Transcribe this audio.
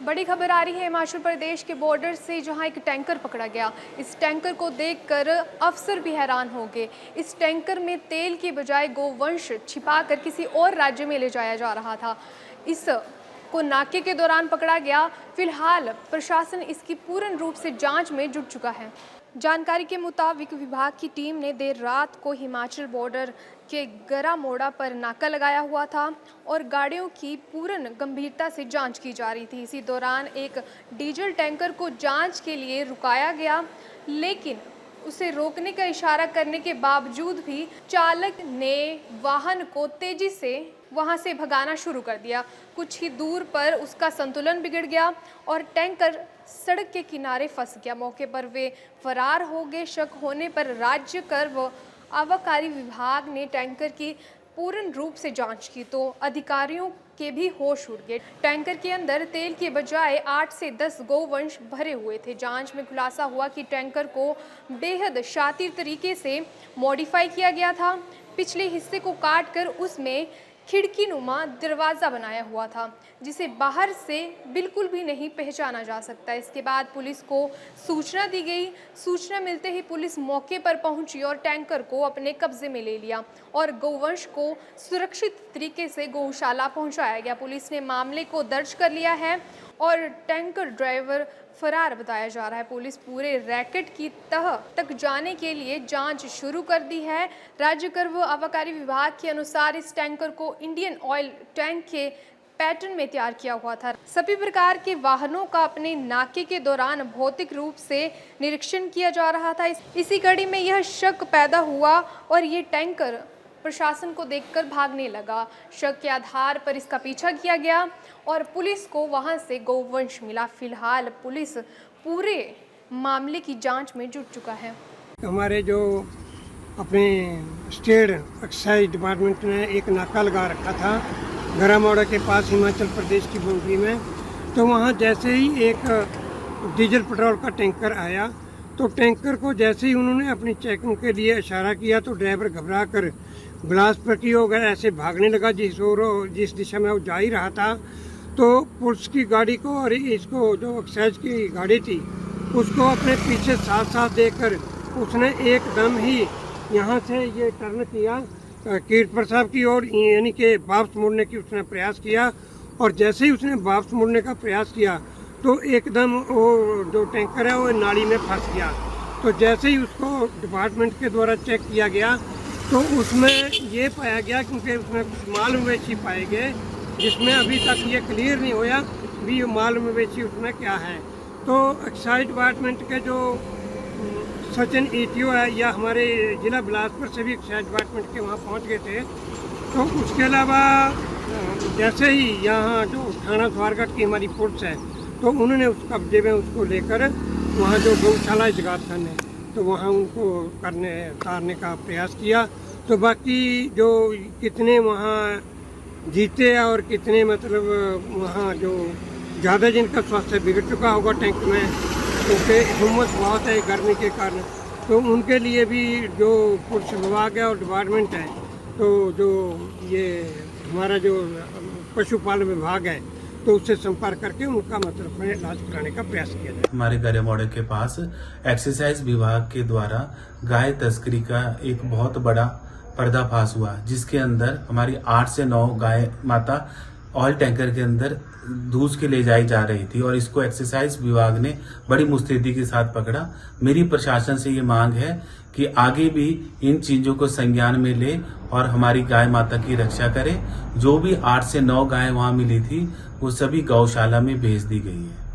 बड़ी खबर आ रही है हिमाचल प्रदेश के बॉर्डर से, जहां एक टैंकर पकड़ा गया। इस टैंकर को देखकर अफसर भी हैरान हो गए। इस टैंकर में तेल की बजाय गोवंश छिपाकर किसी और राज्य में ले जाया जा रहा था। इस को नाके के दौरान पकड़ा गया। फिलहाल प्रशासन इसकी पूर्ण रूप से जांच में जुट चुका है। जानकारी के मुताबिक विभाग की टीम ने देर रात को हिमाचल बॉर्डर के गरामोड़ा पर नाका लगाया हुआ था और गाड़ियों की पूर्ण गंभीरता से जांच की जा रही थी। इसी दौरान एक डीजल टैंकर को जांच के लिए रुकाया गया, लेकिन उसे रोकने का इशारा करने के बावजूद भी चालक ने वाहन को तेजी से वहां से भगाना शुरू कर दिया। कुछ ही दूर पर उसका संतुलन बिगड़ गया और टैंकर सड़क के किनारे फंस गया। मौके पर वे फरार हो गए। शक होने पर राज्य कर व आबकारी विभाग ने टैंकर की पूर्ण रूप से जांच की तो अधिकारियों के भी होश उड़ गए। टैंकर के अंदर तेल के बजाय 8 से 10 गोवंश भरे हुए थे। जांच में खुलासा हुआ कि टैंकर को बेहद शातिर तरीके से मॉडिफाई किया गया था। पिछले हिस्से को काटकर उसमें खिड़की नुमा दरवाज़ा बनाया हुआ था, जिसे बाहर से बिल्कुल भी नहीं पहचाना जा सकता। इसके बाद पुलिस को सूचना दी गई। सूचना मिलते ही पुलिस मौके पर पहुंची और टैंकर को अपने कब्जे में ले लिया और गौवंश को सुरक्षित तरीके से गौशाला पहुंचाया गया। पुलिस ने मामले को दर्ज कर लिया है और टैंकर ड्राइवर फरार बताया जा रहा है। पुलिस पूरे रैकेट की तह तक जाने के लिए जांच शुरू कर दी है। राज्य कर व आबकारी विभाग के अनुसार इस टैंकर को इंडियन ऑयल टैंक के पैटर्न में तैयार किया हुआ था। सभी प्रकार के वाहनों का अपने नाके के दौरान भौतिक रूप से निरीक्षण किया जा रहा था। इसी कड़ी में यह शक पैदा हुआ और ये टैंकर प्रशासन को देखकर भागने लगा। शक के आधार पर इसका पीछा किया गया और पुलिस को वहां से गोवंश मिला। फिलहाल पुलिस पूरे मामले की जांच में जुट चुका है। हमारे जो अपने स्टेट एक्साइज डिपार्टमेंट ने एक नाका लगा रखा था गरामोड़ा के पास हिमाचल प्रदेश की बाउंड्री में, तो वहाँ जैसे ही एक डीजल पेट्रोल का टैंकर आया तो टैंकर को जैसे ही उन्होंने अपनी चेकिंग के लिए इशारा किया तो ड्राइवर घबरा कर बिलासपुर हो गया, ऐसे भागने लगा जिस दिशा में वो जा ही रहा था। तो पुलिस की गाड़ी को और इसको जो एक्साइज की गाड़ी थी उसको अपने पीछे साथ साथ देकर उसने एकदम ही यहाँ से ये टर्न किया कीर्तपुर साहब की ओर, यानी कि वापस मुड़ने की उसने प्रयास किया। और जैसे ही उसने वापस मुड़ने का प्रयास किया तो एकदम वो जो टैंकर है वो नाली में फंस गया। तो जैसे ही उसको डिपार्टमेंट के द्वारा चेक किया गया तो उसमें ये पाया गया, क्योंकि उसमें कुछ माल मवेशी पाए गए जिसमें अभी तक ये क्लियर नहीं होया भी ये माल मवेशी उसमें क्या है। तो एक्साइज डिपार्टमेंट के जो सचिन ETO है या हमारे ज़िला बिलासपुर से भी एक्साइज डिपार्टमेंट के वहाँ पहुँच गए थे। तो उसके अलावा जैसे ही यहाँ जो थाना स्वारगढ़ की हमारी पुलिस है तो उन्होंने उस कब्जे में उसको लेकर वहाँ जो गौशाला जगात खान है तो वहाँ उनको उतारने का प्रयास किया। तो बाकी जो कितने वहाँ जीते और कितने मतलब वहाँ जो ज़्यादा जिनका स्वास्थ्य बिगड़ चुका होगा टैंक में, क्योंकि हुम्मस बहुत है गर्मी के कारण, तो उनके लिए भी जो पुलिस विभाग है और डिपार्टमेंट है तो जो ये हमारा जो पशुपालन विभाग है तो उससे संपर्क करके उनका मतलब इलाज कराने का प्रयास किया जाए। हमारे गरामोड़ा के पास एक्साइज विभाग के द्वारा गाय तस्करी का एक बहुत बड़ा पर्दाफाश हुआ, जिसके अंदर हमारी 8 से 9 गाय माता ऑयल टैंकर के अंदर दूध के ले जाई जा रही थी और इसको एक्साइज विभाग ने बड़ी मुस्तैदी के साथ पकड़ा। मेरी प्रशासन से ये मांग है कि आगे भी इन चीजों को संज्ञान में ले और हमारी गाय माता की रक्षा करे। जो भी 8 से 9 गाय वहां मिली थी वो सभी गौशाला में भेज दी गई है।